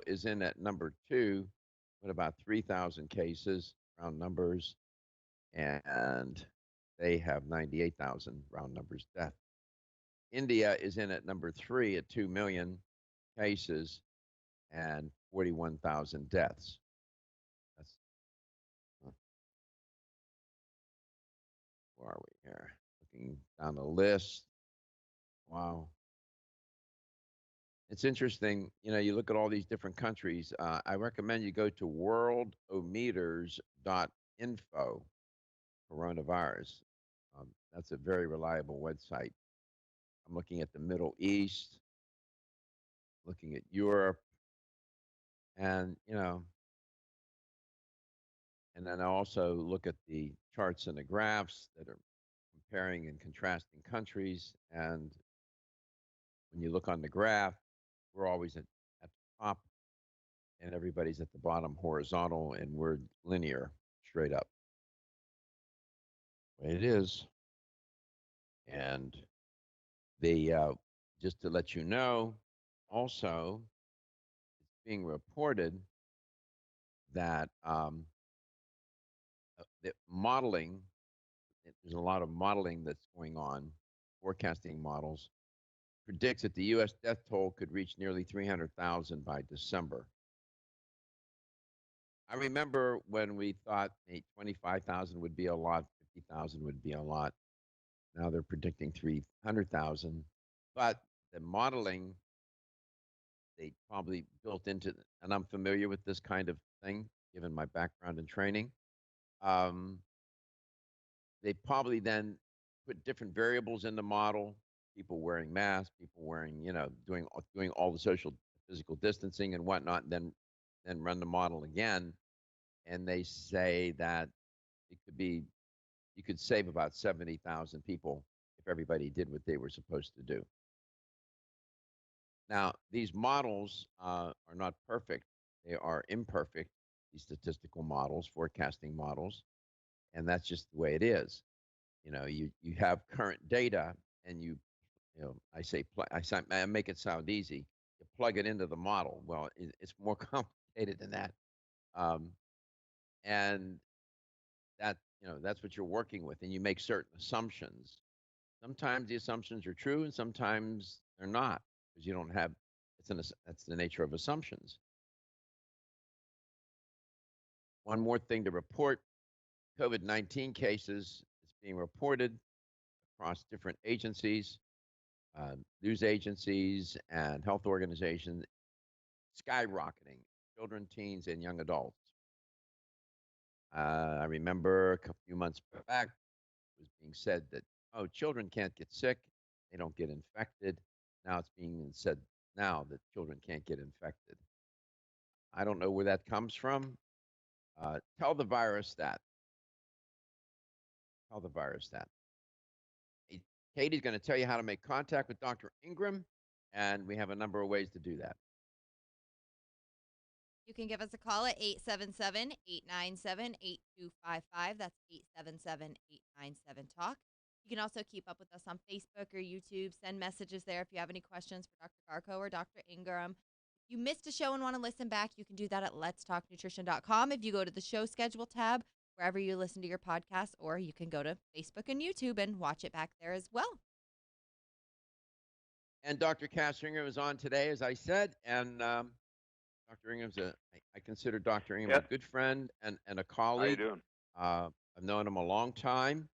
is in at number 2 with about 3,000 cases, round numbers, and they have 98,000 round numbers death. India is in at number 3 at 2 million cases and 41,000 deaths. That's where are we here? Looking down the list. Wow. It's interesting, you look at all these different countries. I recommend you go to worldometers.info, coronavirus. That's a very reliable website. I'm looking at the Middle East, looking at Europe, and, and then I also look at the charts and the graphs that are comparing and contrasting countries. And when you look on the graph, we're always at the top, and everybody's at the bottom horizontal, and we're linear, straight up. Way it is. And they, just to let you know, also, it's being reported that that modeling, there's a lot of modeling that's going on, forecasting models, predicts that the U.S. death toll could reach nearly 300,000 by December. I remember when we thought 25,000 would be a lot, 50,000 would be a lot. Now they're predicting 300,000. But the modeling, they probably built into, and I'm familiar with this kind of thing, given my background in training. They probably then put different variables in the model, people wearing masks, people wearing, doing all the social physical distancing and whatnot, and then run the model again. And they say that it could be, you could save about 70,000 people if everybody did what they were supposed to do. Now, these models are not perfect. They are imperfect, these statistical models, forecasting models, and that's just the way it is. You have current data, and I make it sound easy. You plug it into the model. Well, it's more complicated than that, and that's what you're working with, and you make certain assumptions. Sometimes the assumptions are true, and sometimes they're not, because you don't have. That's the nature of assumptions. One more thing to report: COVID-19 cases is being reported across different agencies, news agencies, and health organizations, skyrocketing. Children, teens, and young adults. I remember a few months back, it was being said that, oh, children can't get sick, they don't get infected. Now it's being said now that children can't get infected. I don't know where that comes from. Tell the virus that. Tell the virus that. Hey, Katie's going to tell you how to make contact with Dr. Ingram, and we have a number of ways to do that. You can give us a call at 877-897-8255. That's 877-897-TALK. You can also keep up with us on Facebook or YouTube. Send messages there if you have any questions for Dr. Garko or Dr. Ingram. If you missed a show and want to listen back, you can do that at letstalknutrition.com. If you go to the show schedule tab, wherever you listen to your podcast, or you can go to Facebook and YouTube and watch it back there as well. And Dr. Cass Ingram is on today, as I said, and Dr. Ingram's I consider Dr. Ingram a good friend and a colleague. How you doing? I've known him a long time,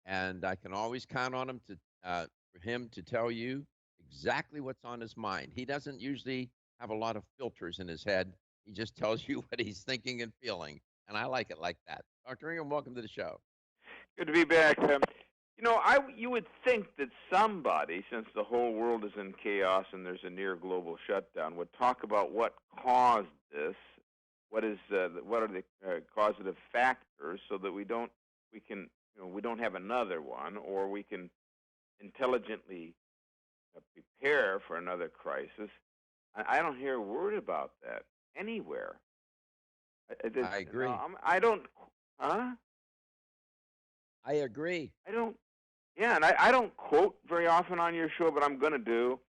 and I can always count on him for him to tell you exactly what's on his mind. He doesn't usually have a lot of filters in his head. He just tells you what he's thinking and feeling, and I like it like that. Dr. Ingram, welcome to the show. Good to be back. You would think that somebody, since the whole world is in chaos and there's a near global shutdown, would talk about what caused this, what are the causative factors, so that we don't have another one, or we can intelligently prepare for another crisis. I don't hear a word about that anywhere. I agree. I don't. Huh? I agree. I don't. Yeah, and I don't quote very often on your show, but I'm going to do.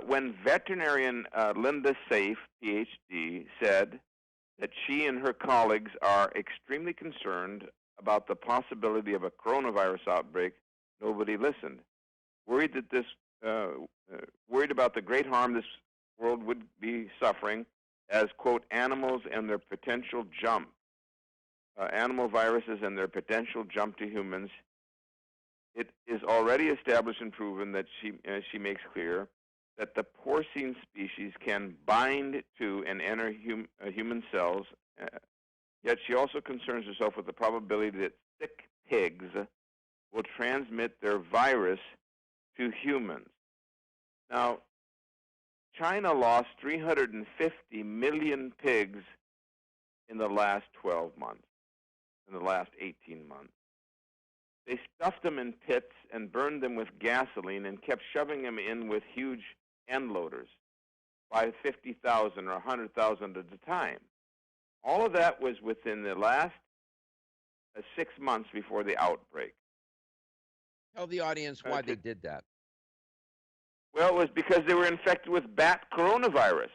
When veterinarian Linda Safe, PhD, said that she and her colleagues are extremely concerned about the possibility of a coronavirus outbreak. Nobody listened. Worried that worried about the great harm this world would be suffering as, quote, animals and their potential jump, animal viruses and their potential jump to humans. It is already established and proven that she makes clear that the porcine species can bind to and enter human cells. Yet she also concerns herself with the probability that sick pigs will transmit their virus to humans. Now, China lost 350 million pigs in the last 12 months, in the last 18 months. They stuffed them in pits and burned them with gasoline and kept shoving them in with huge end loaders by 50,000 or 100,000 at a time. All of that was within the last 6 months before the outbreak. Tell the audience why they did that. Well, it was because they were infected with bat coronavirus.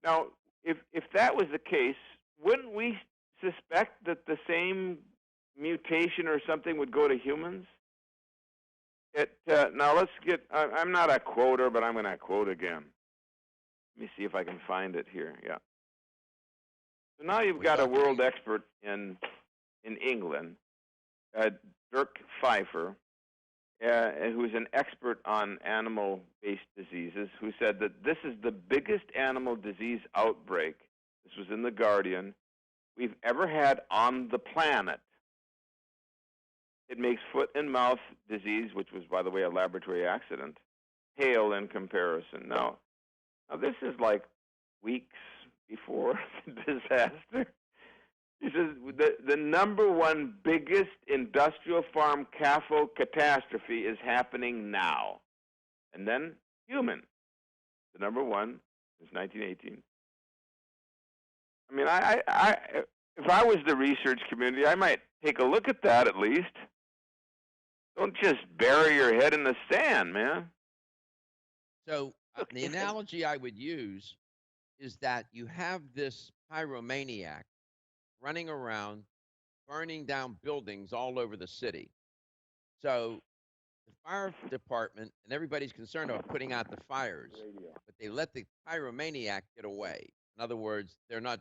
Now, if that was the case, wouldn't we suspect that the same mutation or something would go to humans? Now, let's get, I'm not a quoter, but I'm going to quote again. Let me see if I can find it here. Yeah. So now you've got a world expert in England, Dirk Pfeiffer, who's an expert on animal-based diseases, who said that this is the biggest animal disease outbreak, this was in The Guardian, we've ever had on the planet. It makes foot and mouth disease, which was, by the way, a laboratory accident, pale in comparison. Now this is like weeks before the disaster. He says the number one biggest industrial farm CAFO catastrophe is happening now. And then human. The number one is 1918. I mean, if I was the research community, I might take a look at that at least. Don't just bury your head in the sand, man. So the analogy I would use is that you have this pyromaniac running around, burning down buildings all over the city. So the fire department and everybody's concerned about putting out the fires, but they let the pyromaniac get away. In other words, they're not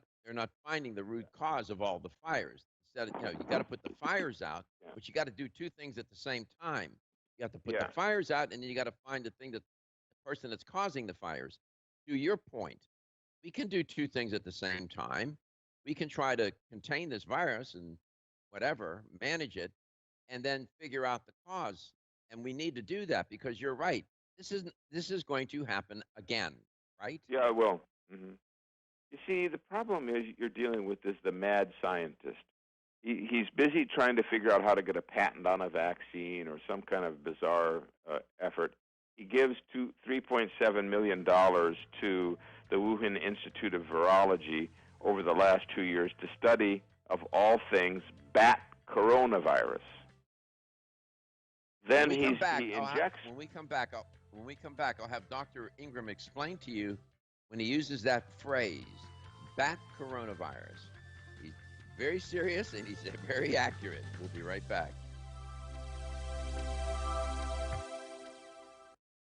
finding the root cause of all the fires. Instead, you got to put the fires out, but you got to do two things at the same time. You have to put the fires out, and then you got to find the person that's causing the fires. To your point, we can do two things at the same time. We can try to contain this virus and whatever, manage it, and then figure out the cause. And we need to do that because you're right. This is going to happen again, right? Yeah, it will. Mm-hmm. You see, the problem is you're dealing with the mad scientist. He's busy trying to figure out how to get a patent on a vaccine or some kind of bizarre effort. He gives $3.7 million to the Wuhan Institute of Virology over the last 2 years to study, of all things, bat coronavirus. Then he injects. When we come back, I'll have Dr. Ingram explain to you when he uses that phrase, bat coronavirus. He's very serious and he's very accurate. We'll be right back.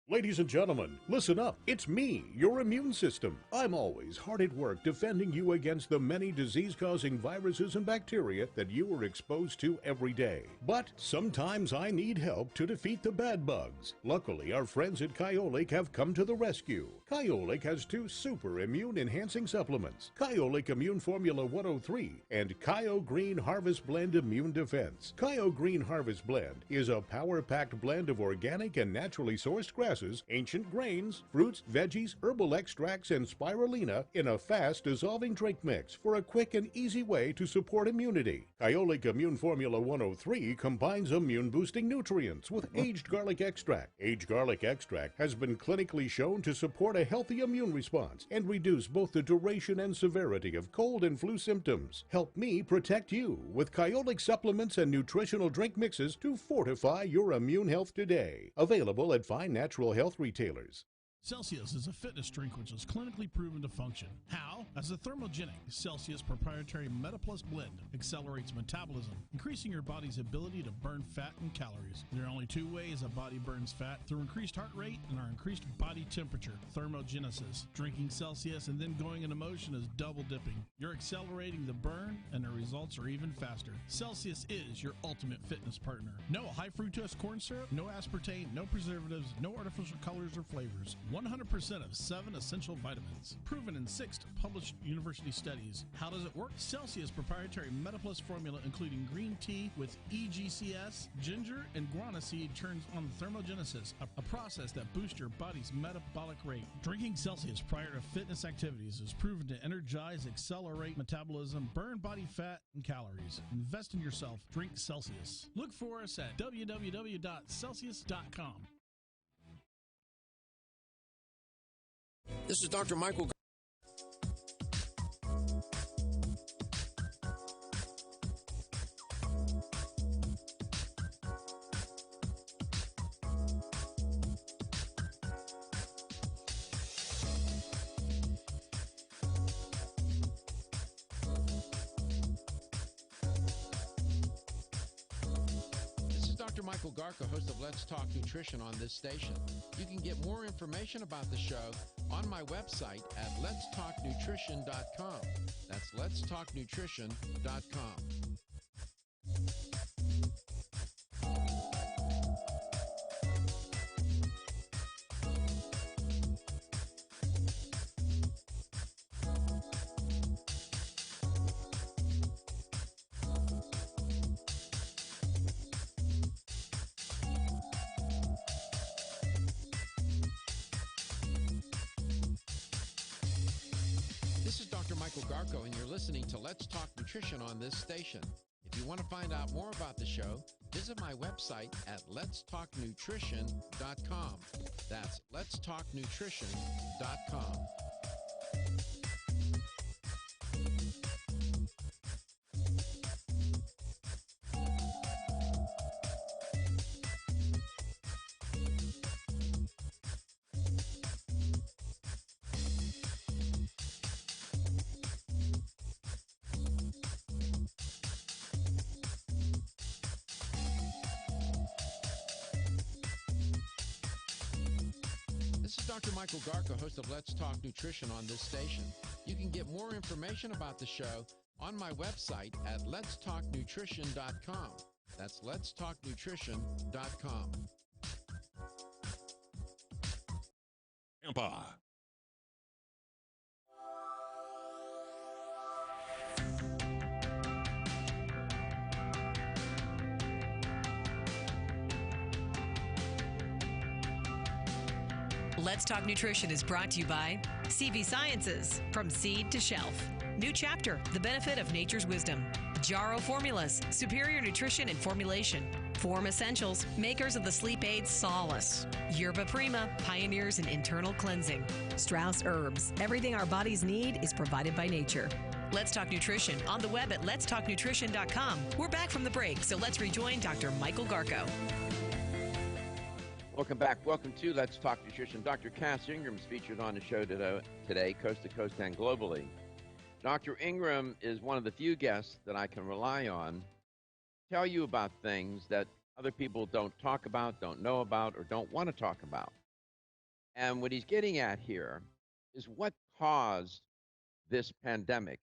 Ladies and gentlemen, listen up. It's me, your immune system. I'm always hard at work defending you against the many disease-causing viruses and bacteria that you are exposed to every day. But sometimes I need help to defeat the bad bugs. Luckily, our friends at Kyolic have come to the rescue. Kyolic has two super immune-enhancing supplements, Kyolic Immune Formula 103 and Kyo Green Harvest Blend Immune Defense. Kyo Green Harvest Blend is a power-packed blend of organic and naturally sourced grasses, ancient grains, fruits, veggies, herbal extracts, and spirulina in a fast-dissolving drink mix for a quick and easy way to support immunity. Kyolic Immune Formula 103 combines immune-boosting nutrients with aged garlic extract. Aged garlic extract has been clinically shown to support a healthy immune response and reduce both the duration and severity of cold and flu symptoms. Help me protect you with Kyolic supplements and nutritional drink mixes to fortify your immune health today. Available at fine natural health retailers. Celsius is a fitness drink which is clinically proven to function. How? As a thermogenic, Celsius proprietary MetaPlus blend accelerates metabolism, increasing your body's ability to burn fat and calories. There are only two ways a body burns fat: through increased heart rate and our increased body temperature, thermogenesis. Drinking Celsius and then going into motion is double dipping. You're accelerating the burn, and the results are even faster. Celsius is your ultimate fitness partner. No high fructose corn syrup, no aspartame, no preservatives, no artificial colors or flavors. 100% of 7 essential vitamins. Proven in 6 published university studies. How does it work? Celsius proprietary MetaPlus formula, including green tea with EGCS, ginger, and guarana seed, turns on thermogenesis, a process that boosts your body's metabolic rate. Drinking Celsius prior to fitness activities is proven to energize, accelerate metabolism, burn body fat and calories. Invest in yourself. Drink Celsius. Look for us at www.celsius.com. This is Dr. Michael. Dr. Michael Garko, host of Let's Talk Nutrition on this station. You can get more information about the show on my website at letstalknutrition.com. That's letstalknutrition.com. This is Dr. Michael Garko, and you're listening to Let's Talk Nutrition on this station. If you want to find out more about the show, visit my website at letstalknutrition.com. That's letstalknutrition.com. This is Dr. Michael Garko, host of Let's Talk Nutrition on this station. You can get more information about the show on my website at letstalknutrition.com. That's letstalknutrition.com. Tampa. Let's Talk Nutrition is brought to you by CV Sciences, from seed to shelf. New chapter, the benefit of nature's wisdom. Jarrow Formulas, superior nutrition and formulation. Form Essentials, makers of the sleep aid Solace. Yerba Prima, pioneers in internal cleansing. Strauss Herbs, everything our bodies need is provided by nature. Let's Talk Nutrition on the web at letstalknutrition.com. We're back from the break, so let's rejoin Dr. Michael Garko. Welcome back. Welcome to Let's Talk Nutrition. Dr. Cass Ingram is featured on the show today, coast to coast and globally. Dr. Ingram is one of the few guests that I can rely on, tell you about things that other people don't talk about, don't know about, or don't want to talk about. And what he's getting at here is what caused this pandemic.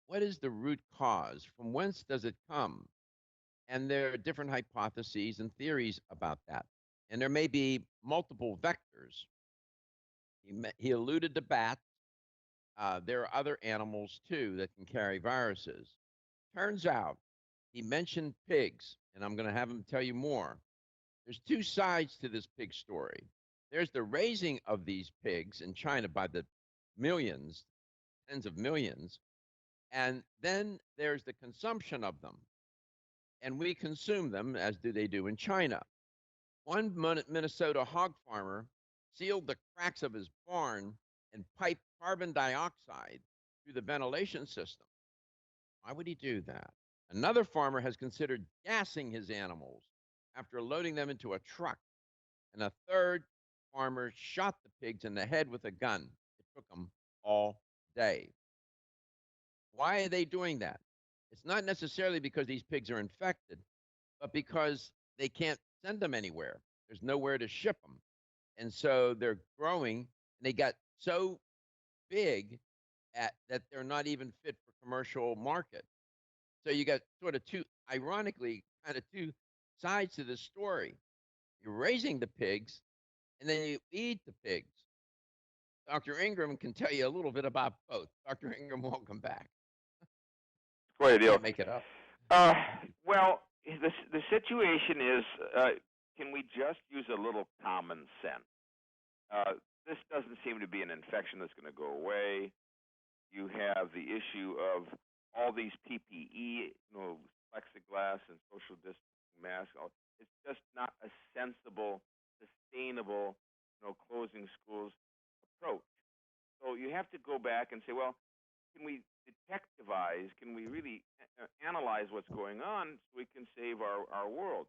What is the root cause? From whence does it come? And there are different hypotheses and theories about that. And there may be multiple vectors. He alluded to bats. There are other animals, too, that can carry viruses. Turns out, he mentioned pigs, and I'm going to have him tell you more. There's two sides to this pig story. There's the raising of these pigs in China by the millions, tens of millions, and then there's the consumption of them. And we consume them, as they do in China. One Minnesota hog farmer sealed the cracks of his barn and piped carbon dioxide through the ventilation system. Why would he do that? Another farmer has considered gassing his animals after loading them into a truck. And a third farmer shot the pigs in the head with a gun. It took them all day. Why are they doing that? It's not necessarily because these pigs are infected, but because they can't send them anywhere. There's nowhere to ship them. And so they're growing, and they got so big that they're not even fit for commercial market. So you got sort of two, ironically, kind of two sides to the story. You're raising the pigs, and then you eat the pigs. Dr. Ingram can tell you a little bit about both. Dr. Ingram, welcome back. Quite a deal. Can't make it up. Well, the situation is, can we just use a little common sense? This doesn't seem to be an infection that's going to go away. You have the issue of all these PPE, plexiglass and social distancing masks. It's just not a sensible, sustainable, closing schools approach. So you have to go back and say, well, can we detectivize? Can we really analyze what's going on so we can save our world?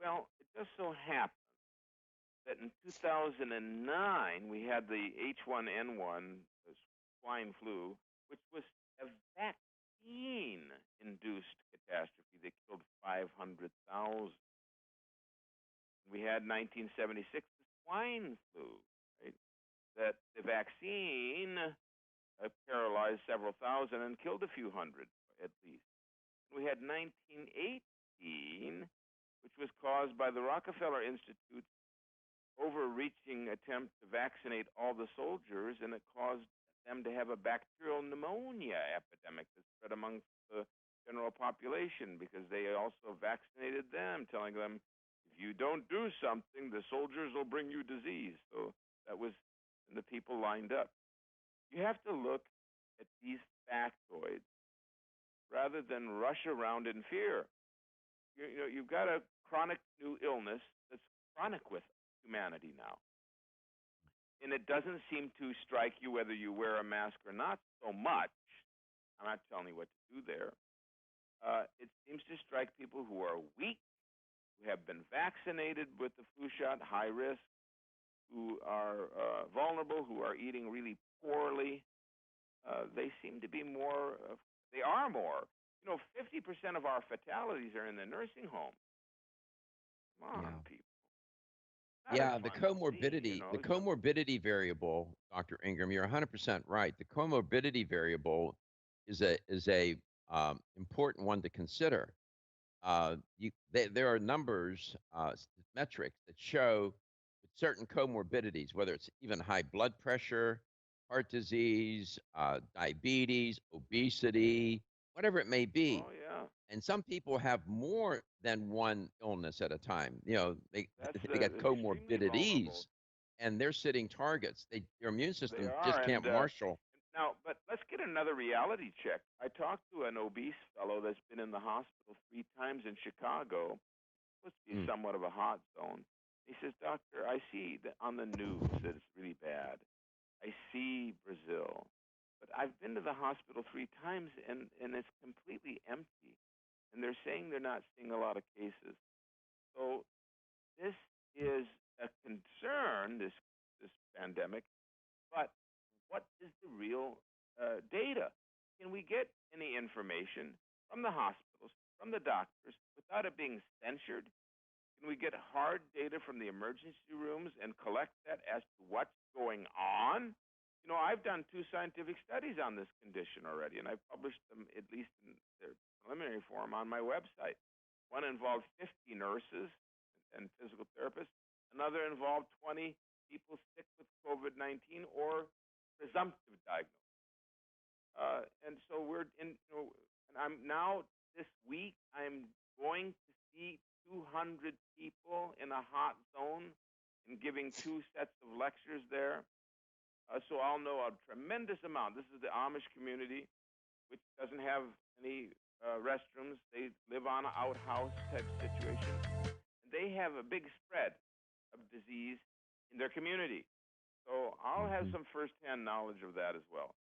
Well, it just so happens that in 2009 we had the H1N1 swine flu, which was a vaccine-induced catastrophe that killed 500,000. We had 1976 the swine flu, right? That the vaccine paralyzed several thousand and killed a few hundred at least. We had 1918, which was caused by the Rockefeller Institute's overreaching attempt to vaccinate all the soldiers, and it caused them to have a bacterial pneumonia epidemic that spread amongst the general population because they also vaccinated them, telling them, if you don't do something, the soldiers will bring you disease. So that was, and the people lined up. You have to look at these factoids rather than rush around in fear. You've got a chronic new illness that's chronic with humanity now. And it doesn't seem to strike you whether you wear a mask or not so much. I'm not telling you what to do there. It seems to strike people who are weak, who have been vaccinated with the flu shot, high risk, who are vulnerable, who are eating really poorly. They seem to be more, they are more. 50% of our fatalities are in the nursing home. Come on, people. Yeah, the comorbidity variable, Dr. Ingram, you're 100% right. The comorbidity variable is a important one to consider. There are numbers, metrics that show certain comorbidities, whether it's even high blood pressure, heart disease, diabetes, obesity, whatever it may be. Oh, yeah. And some people have more than one illness at a time. They got extremely vulnerable. comorbidities, and they're sitting targets. Their immune system just can't and, marshal. Now, but let's get another reality check. I talked to an obese fellow that's been in the hospital 3 times in Chicago. Supposed to be somewhat of a hot zone. He says, Doctor, I see that on the news that it's really bad. I see Brazil. But I've been to the hospital 3 times, and it's completely empty. And they're saying they're not seeing a lot of cases. So this is a concern, this pandemic. But what is the real data? Can we get any information from the hospitals, from the doctors, without it being censored? Can we get hard data from the emergency rooms and collect that as to what's going on? I've done 2 scientific studies on this condition already, and I've published them at least in their preliminary form on my website. One involved 50 nurses and physical therapists. Another involved 20 people sick with COVID-19 or presumptive diagnosis. And so we're in, and I'm now this week, I'm going to see 200 people in a hot zone and giving 2 sets of lectures there. So I'll know a tremendous amount. This is the Amish community, which doesn't have any restrooms. They live on an outhouse type situation. They have a big spread of disease in their community. So I'll have some firsthand knowledge of that as well.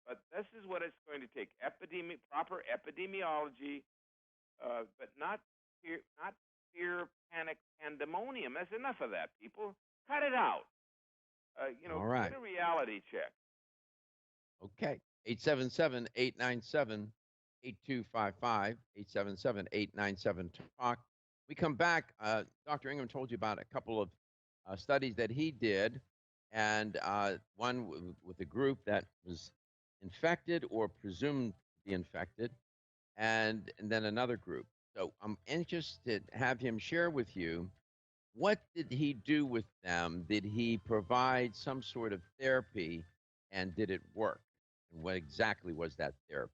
But this is what it's going to take: proper epidemiology, but not fear, panic, pandemonium. That's enough of that, people. Cut it out. All right. Get a reality check. Okay. 877-897-8255, 877-897-TALK. We come back. Dr. Ingram told you about a couple of studies that he did, and one with a group that was infected or presumed to be infected, and then another group. So I'm interested to have him share with you, what did he do with them? Did he provide some sort of therapy, and did it work? And what exactly was that therapy?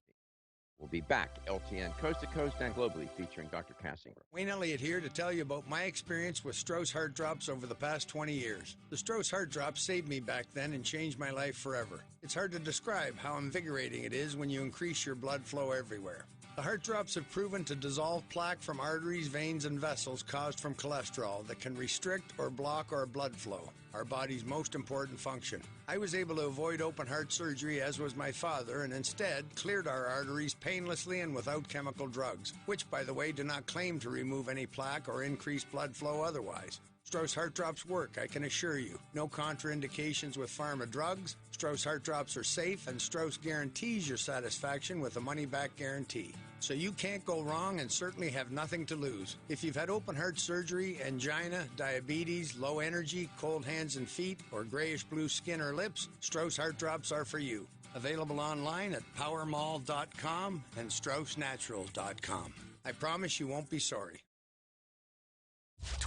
We'll be back. LTN Coast to Coast and globally, featuring Dr. Cassinger. Wayne Elliott here to tell you about my experience with Strauss Heart Drops over the past 20 years. The Strauss Heart Drops saved me back then and changed my life forever. It's hard to describe how invigorating it is when you increase your blood flow everywhere. The heart drops have proven to dissolve plaque from arteries, veins, and vessels caused from cholesterol that can restrict or block our blood flow, our body's most important function. I was able to avoid open heart surgery, as was my father, and instead cleared our arteries painlessly and without chemical drugs, which, by the way, do not claim to remove any plaque or increase blood flow otherwise. Strauss Heart Drops work, I can assure you. No contraindications with pharma drugs. Strauss Heart Drops are safe, and Strauss guarantees your satisfaction with a money-back guarantee. So you can't go wrong and certainly have nothing to lose. If you've had open heart surgery, angina, diabetes, low energy, cold hands and feet, or grayish-blue skin or lips, Strauss Heart Drops are for you. Available online at powermall.com and straussnatural.com. I promise you won't be sorry.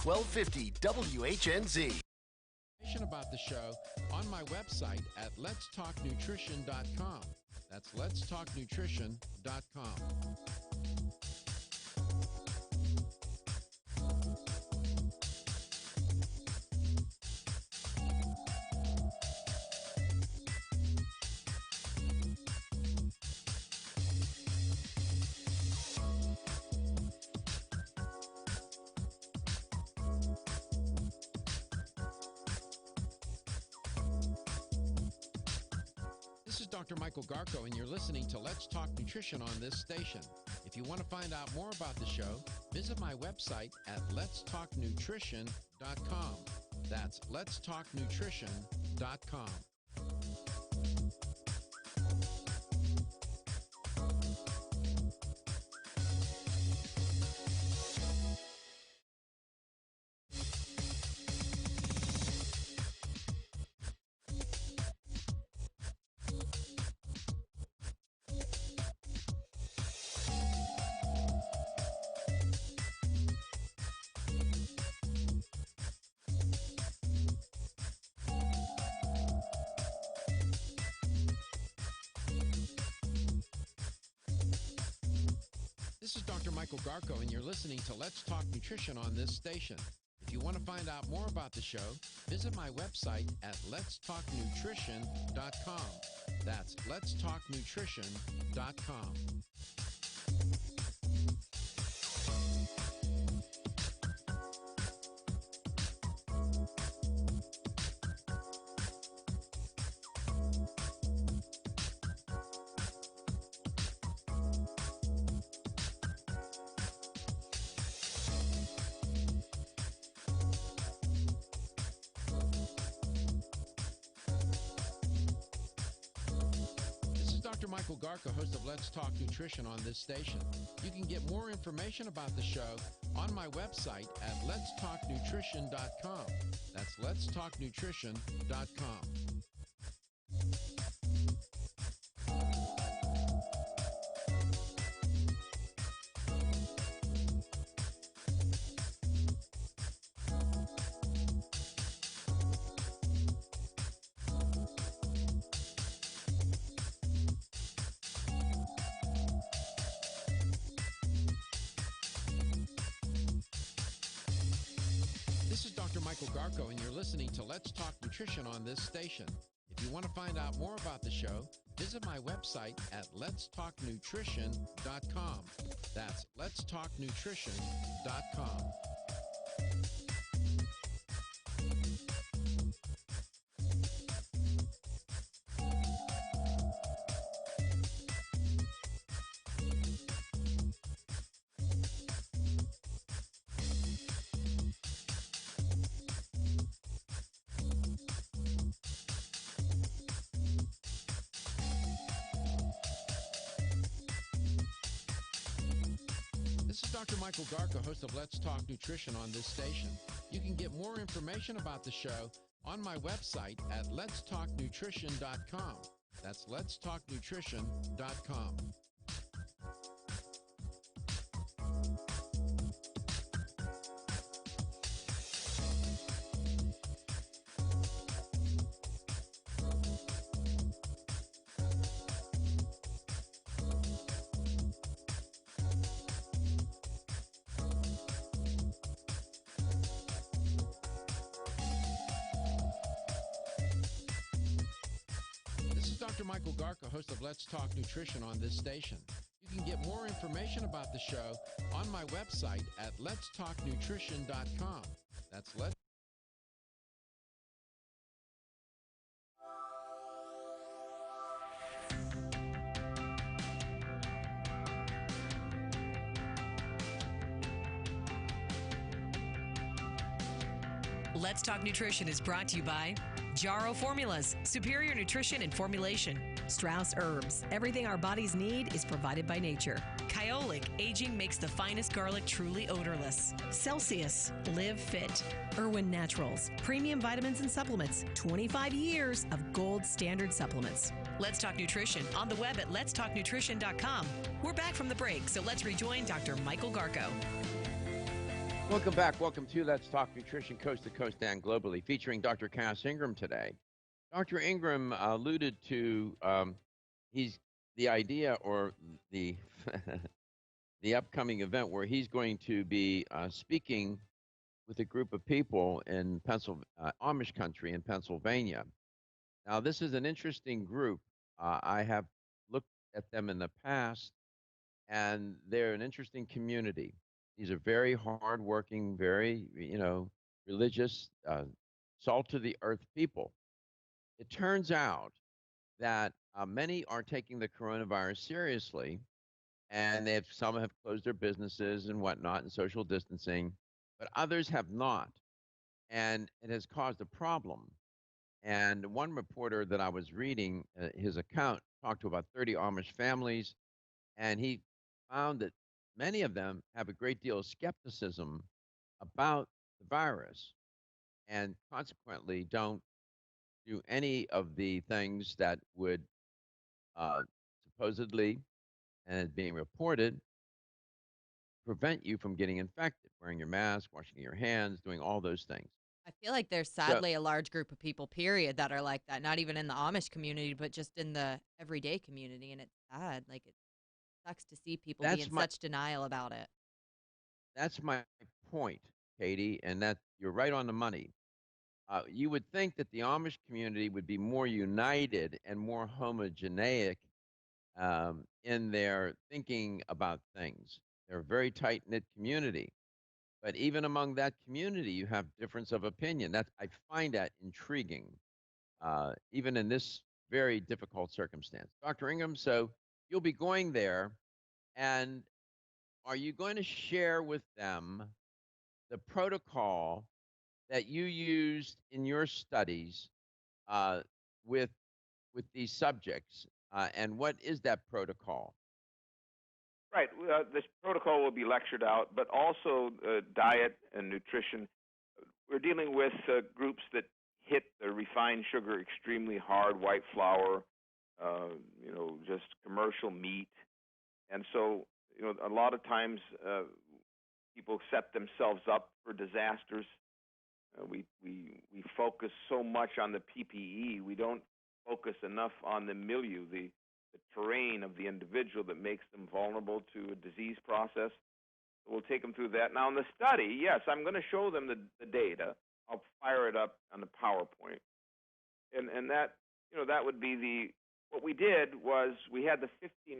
1250 WHNZ. Information about the show on my website at letstalknutrition.com. That's letstalknutrition.com. This is Dr. Michael Garko, and you're listening to Let's Talk Nutrition on this station. If you want to find out more about the show, visit my website at letstalknutrition.com. That's letstalknutrition.com. This is Dr. Michael Garko, and you're listening to Let's Talk Nutrition on this station. If you want to find out more about the show, visit my website at letstalknutrition.com. That's letstalknutrition.com. Dr. Michael Garko, host of Let's Talk Nutrition on this station. You can get more information about the show on my website at letstalknutrition.com. That's letstalknutrition.com. This is Dr. Michael Garko, and you're listening to Let's Talk Nutrition on this station. If you want to find out more about the show, visit my website at letstalknutrition.com. That's letstalknutrition.com. Dr. Michael Garko, host of Let's Talk Nutrition on this station. You can get more information about the show on my website at letstalknutrition.com. That's letstalknutrition.com. Dr. Michael Garko, host of Let's Talk Nutrition on this station. You can get more information about the show on my website at letstalknutrition.com. That's Let's. Let's Talk Nutrition is brought to you by Jarrow Formulas, superior nutrition and formulation. Strauss Herbs, everything our bodies need is provided by nature. Kyolic, aging makes the finest garlic truly odorless. Celsius, live fit. Irwin Naturals, premium vitamins and supplements. 25 years of gold standard supplements. Let's Talk Nutrition on the web at letstalknutrition.com. We're back from the break, so let's rejoin Dr. Michael Garko. Welcome back. Welcome to Let's Talk Nutrition, coast to coast and globally, featuring Dr. Cass Ingram today. Dr. Ingram alluded to the idea or the the upcoming event where he's going to be speaking with a group of people in Amish country in Pennsylvania. Now, this is an interesting group. I have looked at them in the past, and they're an interesting community. These are very hardworking, very, religious, salt to the earth people. It turns out that many are taking the coronavirus seriously, and some have closed their businesses and whatnot and social distancing, but others have not. And it has caused a problem. And one reporter that I was reading his account talked to about 30 Amish families, and he found that many of them have a great deal of skepticism about the virus and consequently don't do any of the things that would supposedly, and it's being reported, prevent you from getting infected, wearing your mask, washing your hands, doing all those things. I feel like there's sadly a large group of people, period, that are like that, not even in the Amish community, but just in the everyday community. And it's sad. Like, it sucks to see people be in such denial about it. That's my point, Katie, and that you're right on the money. You would think that the Amish community would be more united and more homogeneic in their thinking about things. They're a very tight-knit community. But even among that community, you have difference of opinion. I find that intriguing, even in this very difficult circumstance. Dr. Ingram, so you'll be going there, and are you going to share with them the protocol that you used in your studies with these subjects, and what is that protocol? Right. This protocol will be lectured out, but also diet and nutrition. We're dealing with groups that hit the refined sugar extremely hard, white flour, just commercial meat. And so, a lot of times people set themselves up for disasters. We focus so much on the PPE, we don't focus enough on the milieu, the terrain of the individual that makes them vulnerable to a disease process. So we'll take them through that. Now, in the study, yes, I'm going to show them the data. I'll fire it up on the PowerPoint. And that, that would be what we did was we had the 50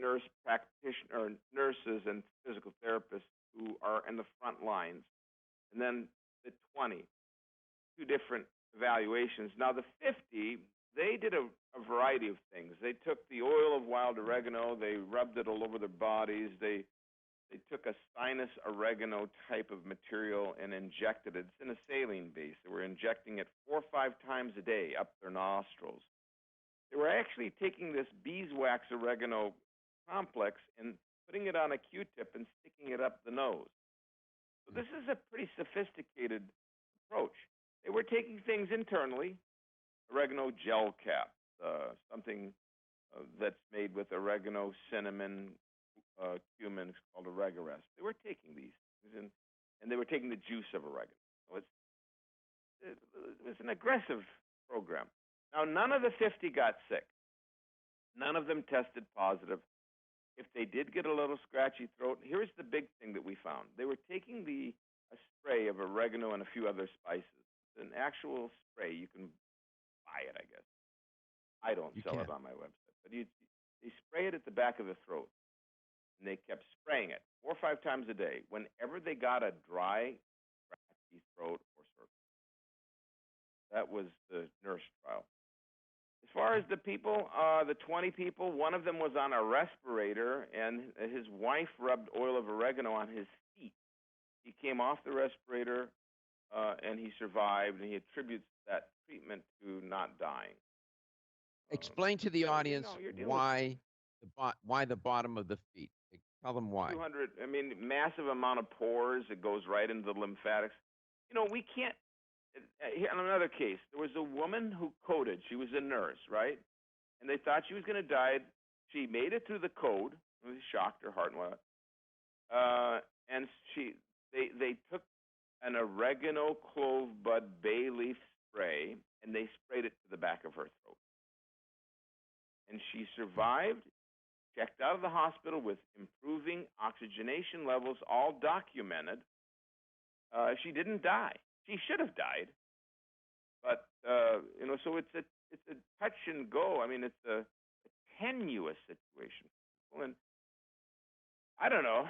nurses and physical therapists who are in the front lines, and then the 20, two different evaluations. Now, the 50, they did a variety of things. They took the oil of wild oregano, they rubbed it all over their bodies, they took a sinus oregano type of material and injected it. It's in a saline base. They were injecting it 4 or 5 times a day up their nostrils. They were actually taking this beeswax oregano complex, and putting it on a Q-tip and sticking it up the nose. So this is a pretty sophisticated approach. They were taking things internally, oregano gel cap, something that's made with oregano, cinnamon, cumin, it's called Oregarest. They were taking these things, and they were taking the juice of oregano. So it was an aggressive program. Now, none of the 50 got sick. None of them tested positive. If they did get a little scratchy throat, here's the big thing that we found. They were taking a spray of oregano and a few other spices. It's an actual spray. You can buy it, I guess. I don't sell it on my website. But they spray it at the back of the throat. And they kept spraying it 4 or 5 times a day whenever they got a dry, scratchy throat or circle. That was the nurse trial. As far as the people, the 20 people, one of them was on a respirator, and his wife rubbed oil of oregano on his feet. He came off the respirator, and he survived, and he attributes that treatment to not dying. Explain to the audience why the bottom of the feet. Tell them why. 200, massive amount of pores. It goes right into the lymphatics. We can't. In another case, there was a woman who coded. She was a nurse, right? And they thought she was going to die. She made it through the code. It shocked her heart and whatnot. And they took an oregano, clove bud, bay leaf spray, and they sprayed it to the back of her throat. And she survived, checked out of the hospital with improving oxygenation levels, all documented. She didn't die. She should have died, but so it's a touch and go. It's a tenuous situation, and I don't know.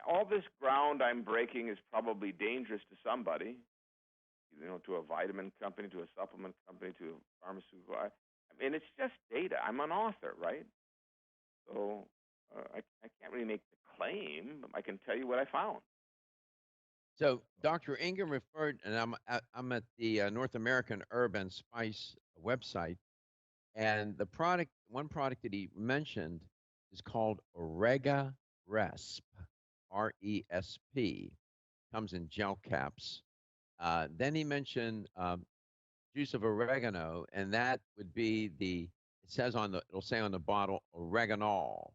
All this ground I'm breaking is probably dangerous to somebody, to a vitamin company, to a supplement company, to a pharmaceutical. It's just data. I'm an author, right? So I can't really make the claim, but I can tell you what I found. So Dr. Ingram referred, and I'm at the North American Herb and Spice website, and one product that he mentioned is called Oregarest, RESP. Comes in gel caps. Then he mentioned juice of oregano, and that would be it'll say on the bottle oreganol.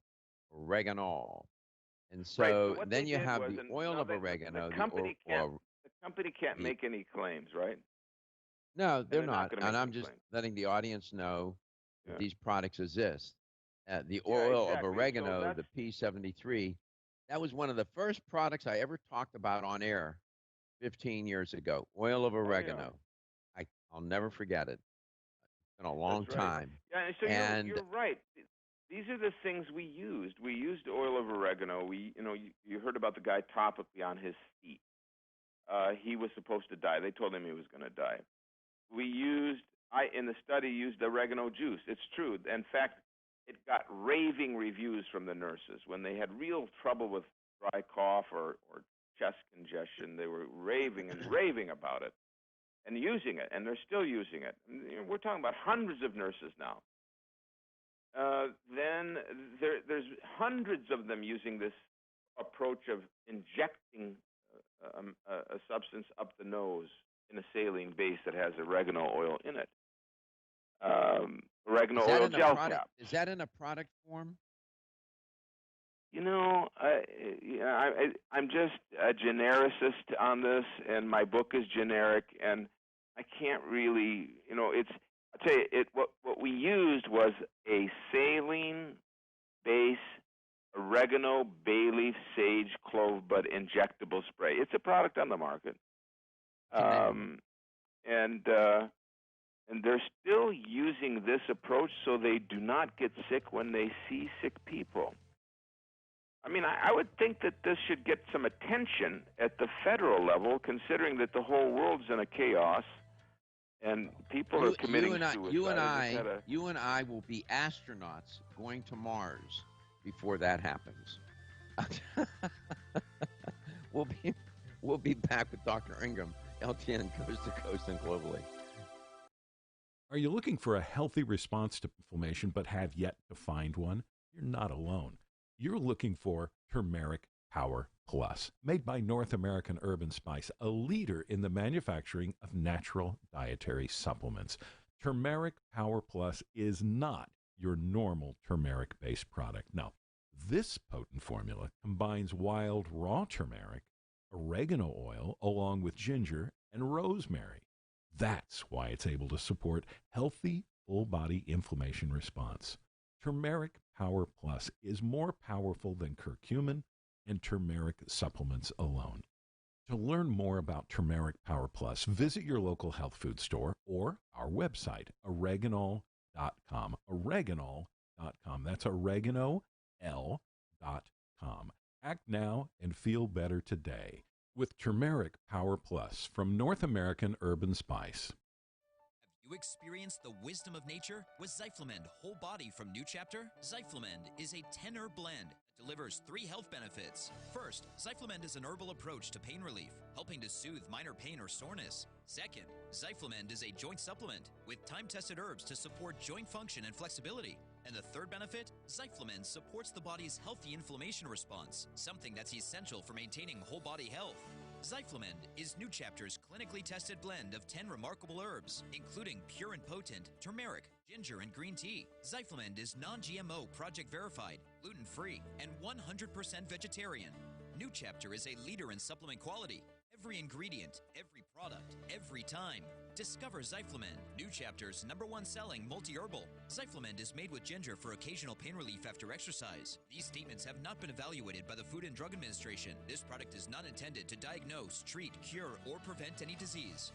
And so then you have the oil of oregano. The company can't make any claims, right? No, they're not. And I'm just letting the audience know that these products exist. The oil of oregano, the P73, that was one of the first products I ever talked about on air 15 years ago. Oil of oregano. I'll never forget it. It's been a long time. Yeah, so you're right. These are the things we used. We used oil of oregano. You heard about the guy topically on his feet. He was supposed to die. They told him he was going to die. In the study, used oregano juice. It's true. In fact, it got raving reviews from the nurses. When they had real trouble with dry cough or chest congestion, they were raving about it and using it, and they're still using it. We're talking about hundreds of nurses now. Then there's hundreds of them using this approach of injecting a substance up the nose in a saline base that has oregano oil in it. Oregano oil gel cap. Is that in a product form? I'm just a genericist on this, and my book is generic, and I can't really, I'll tell you, what we used was a saline base oregano, bay leaf, sage, clove bud injectable spray. It's a product on the market, and they're still using this approach so they do not get sick when they see sick people. I would think that this should get some attention at the federal level, considering that the whole world's in a chaos. And people are committing suicide. You and I will be astronauts going to Mars before that happens. We'll be back with Dr. Ingram, LTN Coast to Coast and globally. Are you looking for a healthy response to inflammation but have yet to find one? You're not alone. You're looking for Turmeric Power Plus, made by North American Herb & Spice, a leader in the manufacturing of natural dietary supplements. Turmeric Power Plus is not your normal turmeric-based product. No, this potent formula combines wild raw turmeric, oregano oil, along with ginger and rosemary. That's why it's able to support healthy, full-body inflammation response. Turmeric Power Plus is more powerful than curcumin and turmeric supplements alone. To learn more about Turmeric Power Plus, visit your local health food store or our website, oreganol.com. Oreganol.com. That's oregano.com. Act now and feel better today with Turmeric Power Plus from North American Herb & Spice. You experience the wisdom of nature with Zyflamend Whole Body from New Chapter? Zyflamend is a 10-herb blend that delivers 3 health benefits. First, Zyflamend is an herbal approach to pain relief, helping to soothe minor pain or soreness. Second, Zyflamend is a joint supplement with time-tested herbs to support joint function and flexibility. And the third benefit, Zyflamend supports the body's healthy inflammation response, something that's essential for maintaining whole body health. Zyflamend is New Chapter's clinically tested blend of 10 remarkable herbs, including pure and potent turmeric, ginger, and green tea. Zyflamend is non-GMO, project verified, gluten-free, and 100% vegetarian. New Chapter is a leader in supplement quality. Every ingredient, every product, every time. Discover Zyflamend, New Chapter's #1 selling multi-herbal. Zyflamend is made with ginger for occasional pain relief after exercise. These statements have not been evaluated by the Food and Drug Administration. This product is not intended to diagnose, treat, cure, or prevent any disease.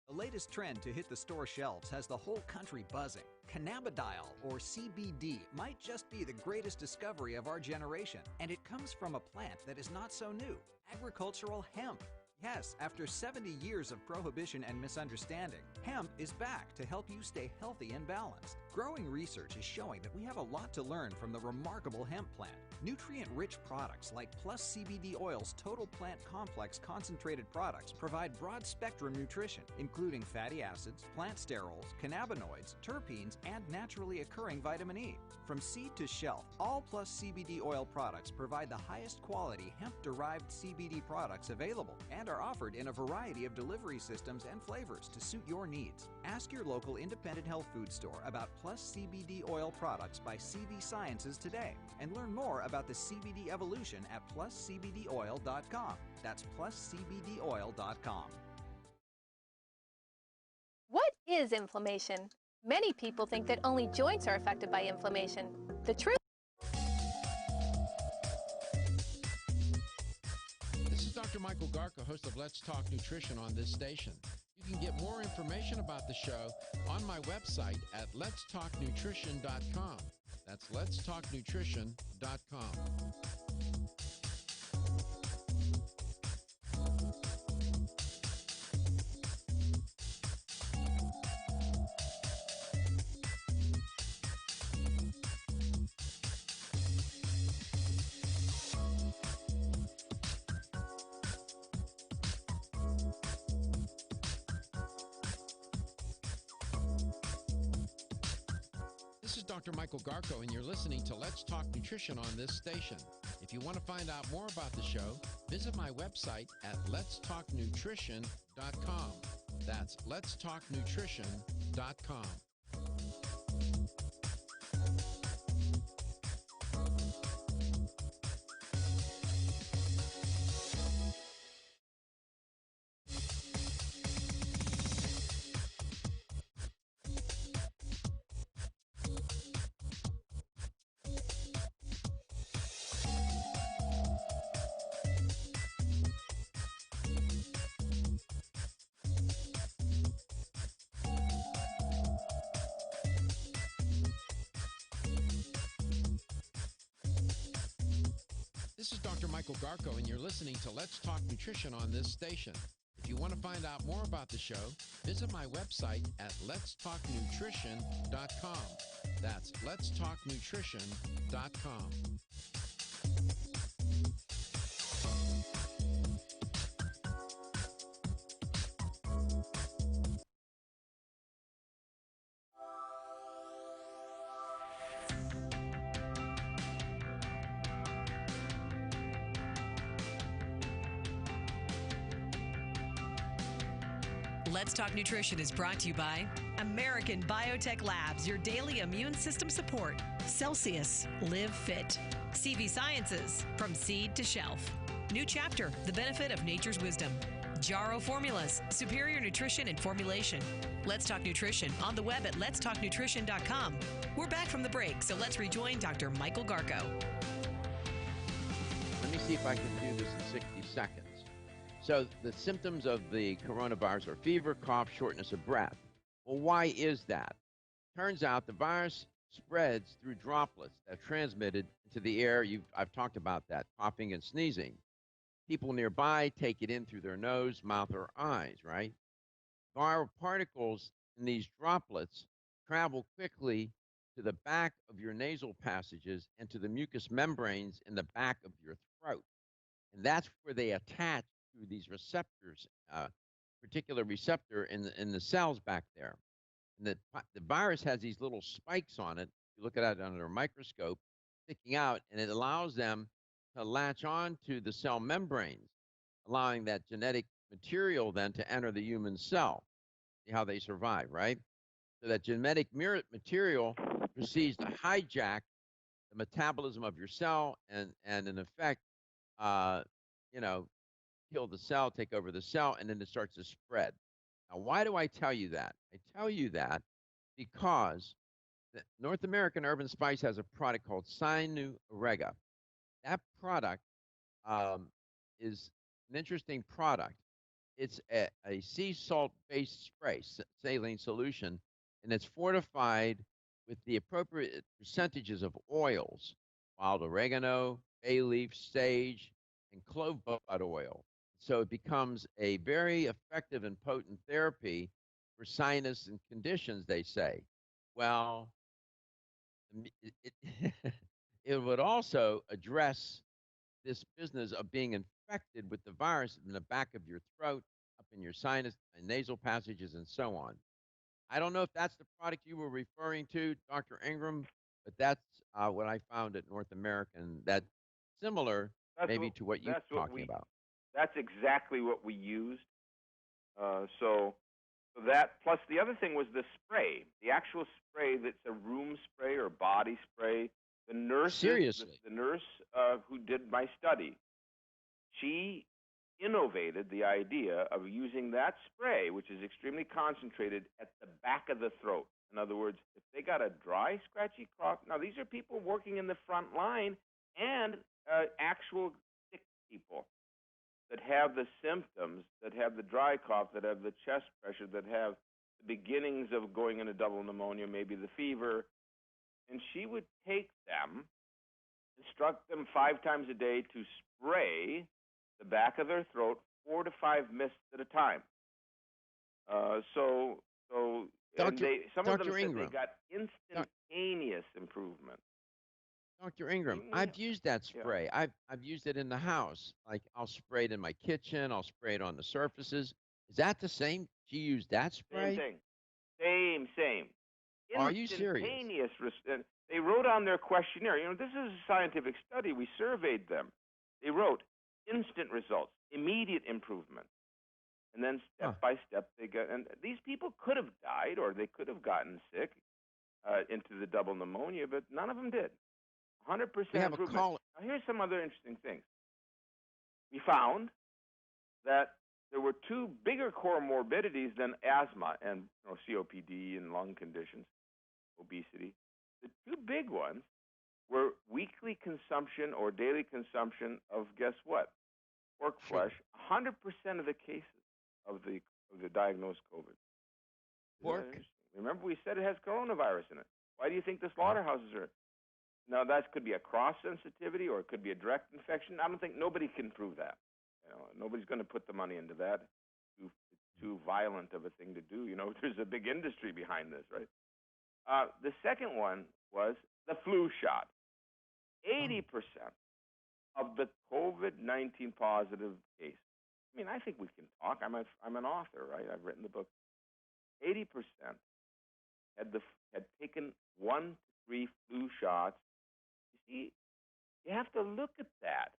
The latest trend to hit the store shelves has the whole country buzzing. Cannabidiol, or CBD, might just be the greatest discovery of our generation, and it comes from a plant that is not so new, agricultural hemp. Yes, after 70 years of prohibition and misunderstanding, hemp is back to help you stay healthy and balanced. Growing research is showing that we have a lot to learn from the remarkable hemp plant. Nutrient-rich products like Plus CBD Oil's Total Plant Complex concentrated products provide broad-spectrum nutrition, including fatty acids, plant sterols, cannabinoids, terpenes, and naturally occurring vitamin E. From seed to shelf, all Plus CBD Oil products provide the highest quality hemp-derived CBD products available and are offered in a variety of delivery systems and flavors to suit your needs. Ask your local independent health food store about Plus CBD Oil products by CV Sciences today and learn more about the CBD evolution at pluscbdoil.com. That's pluscbdoil.com. What is inflammation? Many people think that only joints are affected by inflammation. The truth. This is Dr. Michael Garka, host of Let's Talk Nutrition on this station. You can get more information about the show on my website at letstalknutrition.com. That's letstalknutrition.com. This is Dr. Michael Garko, and you're listening to Let's Talk Nutrition on this station. If you want to find out more about the show, visit my website at letstalknutrition.com. That's letstalknutrition.com. This is Dr. Michael Garko, and you're listening to Let's Talk Nutrition on this station. If you want to find out more about the show, visit my website at letstalknutrition.com. That's letstalknutrition.com. Let's Talk Nutrition is brought to you by American Biotech Labs, your daily immune system support. Celsius, live fit. CV Sciences, from seed to shelf. New Chapter, the benefit of nature's wisdom. Jarrow Formulas, superior nutrition and formulation. Let's Talk Nutrition on the web at letstalknutrition.com. We're back from the break, so let's rejoin Dr. Michael Garko. Let me see if I can do this in 60 seconds. So the symptoms of the coronavirus are fever, cough, shortness of breath. Well, why is that? Turns out the virus spreads through droplets that are transmitted into the air. I've talked about that, coughing and sneezing. People nearby take it in through their nose, mouth, or eyes, right? Viral particles in these droplets travel quickly to the back of your nasal passages and to the mucous membranes in the back of your throat. And that's where they attach to these receptors, particular receptor in the cells back there. And the virus has these little spikes on it. You look at it under a microscope, sticking out, and it allows them to latch on to the cell membranes, allowing that genetic material then to enter the human cell. See how they survive, right? So that genetic material proceeds to hijack the metabolism of your cell and in effect, kill the cell, take over the cell, and then it starts to spread. Now, why do I tell you that? I tell you that because the North American Urban Spice has a product called Sinu Orega. That product is an interesting product. It's a sea salt-based spray, saline solution, and it's fortified with the appropriate percentages of oils, wild oregano, bay leaf, sage, and clove bud oil. So it becomes a very effective and potent therapy for sinus and conditions, they say. Well, it would also address this business of being infected with the virus in the back of your throat, up in your sinus and nasal passages, and so on. I don't know if that's the product you were referring to, Dr. Ingram, but that's what I found at North American. That's similar to what you're talking about. That's exactly what we used. So that, plus the other thing was the spray, the actual spray that's a room spray or body spray. The nurse, seriously, the nurse who did my study, she innovated the idea of using that spray, which is extremely concentrated, at the back of the throat. In other words, if they got a dry, scratchy cough, now these are people working in the front line and actual sick people that have the symptoms, that have the dry cough, that have the chest pressure, that have the beginnings of going into double pneumonia, maybe the fever. And she would take them, instruct them 5 times a day to spray the back of their throat 4 to 5 mists at a time. Some of them said they got instantaneous improvement. Dr. Ingram, I've used that spray. I've used it in the house. Like I'll spray it in my kitchen. I'll spray it on the surfaces. Is that the same? She used that spray? Same thing. Are you serious? They wrote on their questionnaire. This is a scientific study. We surveyed them. They wrote instant results, immediate improvement, and then step by step they got. And these people could have died, or they could have gotten sick into the double pneumonia, but none of them did. 100% improvement. Now, here's some other interesting things. We found that there were 2 bigger comorbidities than asthma and COPD and lung conditions, obesity. The 2 big ones were weekly consumption or daily consumption of, guess what? Pork flesh. 100% of the cases of the diagnosed COVID. Pork? Remember, we said it has coronavirus in it. Why do you think the slaughterhouses are? Now, that could be a cross-sensitivity or it could be a direct infection. I don't think nobody can prove that. Nobody's going to put the money into that. It's too violent of a thing to do. There's a big industry behind this, right? The second one was the flu shot. 80% of the COVID-19 positive cases. I think we can talk. I'm an author, right? I've written the book. 80% had taken 1 to 3 flu shots. You see, you have to look at that.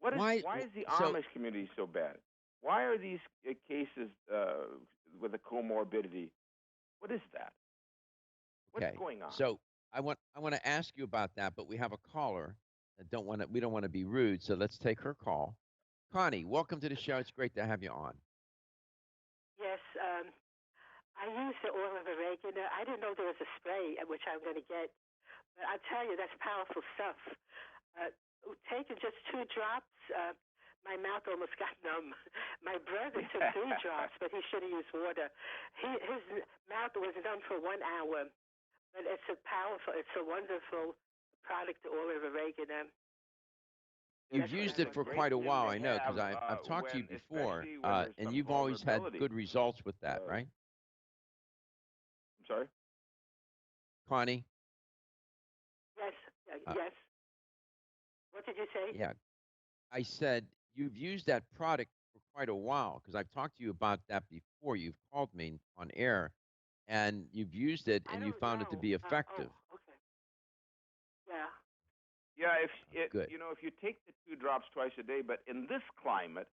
Why is the Amish community so bad? Why are these cases with a comorbidity? What is that? What's Okay. going on? So I want to ask you about that, but we have a caller that we don't want to be rude, so let's take her call. Connie, welcome to the show. It's great to have you on. Yes, I use the oil of oregano. I didn't know there was a spray, which I'm going to get. But I tell you, that's powerful stuff. Taking just 2 drops, my mouth almost got numb. My brother took 3 drops, but he should have used water. His mouth was numb for 1 hour. But it's it's a wonderful product, the oil of oregano. You've used it for quite a while, I know, because I've talked to you before, and you've always had good results with that, right? I'm sorry? Connie? Yes, yes. What did you say? Yeah. I said you've used that product for quite a while, because I've talked to you about that before. You've called me on air, and you've used it, and you found it to be effective. Okay. Yeah. Yeah, Good. if you take the 2 drops twice a day, but in this climate,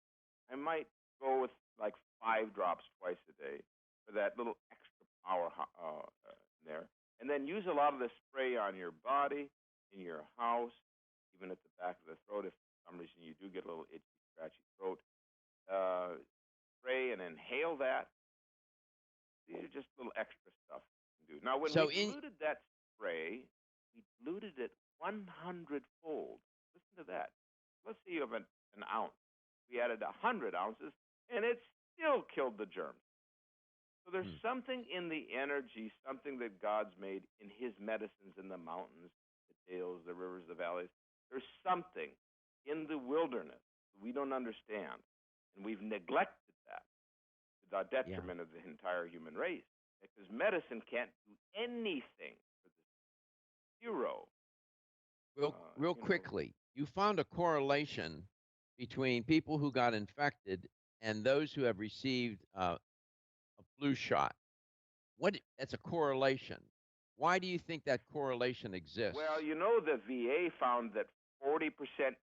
I might go with like 5 drops twice a day for that little extra power in there, and then use a lot of the spray on your body, in your house, even at the back of the throat. If for some reason you do get a little itchy, scratchy throat, spray and inhale that. These are just little extra stuff you can do. Now, when we diluted that spray, we diluted it 100-fold. Listen to that. Let's say you have an ounce. We added 100 ounces, and it still killed the germs. So there's something in the energy, something that God's made in His medicines in the mountains, the dales, the rivers, the valleys. There's something in the wilderness we don't understand, and we've neglected that to the detriment of the entire human race. Because medicine can't do anything for this. Zero. Real quickly, you found a correlation between people who got infected and those who have received a flu shot. That's a correlation. Why do you think that correlation exists? Well, the VA found that 40%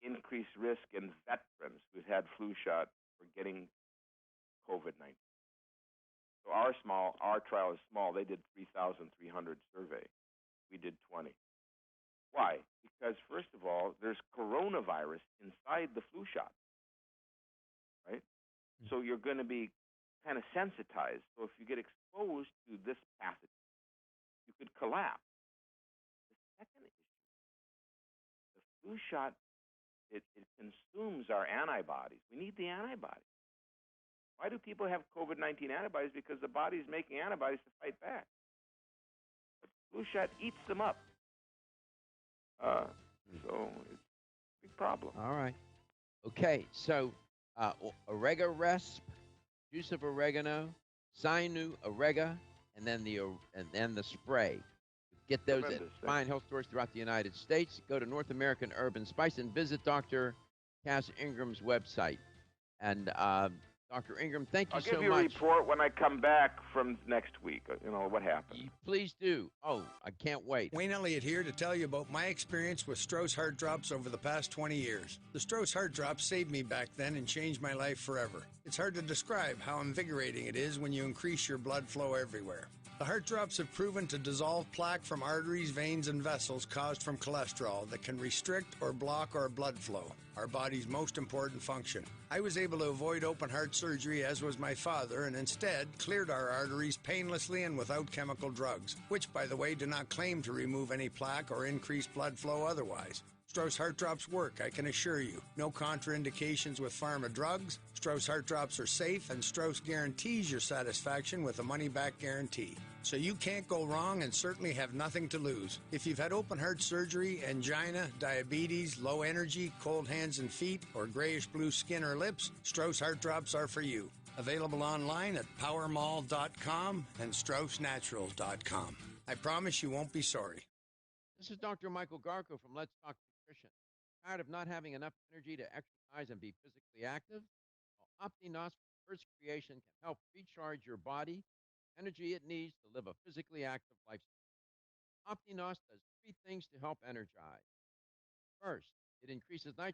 increased risk in veterans who've had flu shot for getting COVID-19. So our trial is small. They did 3,300 survey. We did 20. Why? Because, first of all, there's coronavirus inside the flu shot, right? So you're going to be kind of sensitized. So if you get exposed to this pathogen, you could collapse. The second issue, the flu shot, it consumes our antibodies. We need the antibodies. Why do people have COVID-19 antibodies? Because the body's making antibodies to fight back. But the flu shot eats them up. So it's a big problem. All right. Okay, so Oregaresp, juice of oregano, Sinu Orega, and then the spray. Get those at fine health stores throughout the United States. Go to North American Herb and Spice and visit Dr. Cass Ingram's website. And Dr. Ingram, thank you so much. I'll give you a report when I come back from next week, what happened. Please do. Oh, I can't wait. Wayne Elliott here to tell you about my experience with Strauss Heart Drops over the past 20 years. The Strauss Heart Drops saved me back then and changed my life forever. It's hard to describe how invigorating it is when you increase your blood flow everywhere. The heart drops have proven to dissolve plaque from arteries, veins, and vessels caused from cholesterol that can restrict or block our blood flow, our body's most important function. I was able to avoid open heart surgery, as was my father, and instead cleared our arteries painlessly and without chemical drugs, which, by the way, do not claim to remove any plaque or increase blood flow otherwise. Strauss Heart Drops work, I can assure you. No contraindications with pharma drugs. Strauss Heart Drops are safe, and Strauss guarantees your satisfaction with a money-back guarantee. So you can't go wrong and certainly have nothing to lose. If you've had open heart surgery, angina, diabetes, low energy, cold hands and feet, or grayish-blue skin or lips, Strauss Heart Drops are for you. Available online at powermall.com and straussnatural.com. I promise you won't be sorry. This is Dr. Michael Garko from Let's Talk Nutrition. Tired of not having enough energy to exercise and be physically active? Well, OptiNos First Creation can help recharge your body, energy it needs to live a physically active lifestyle. OptiNos does 3 things to help energize. First, it increases nitrogen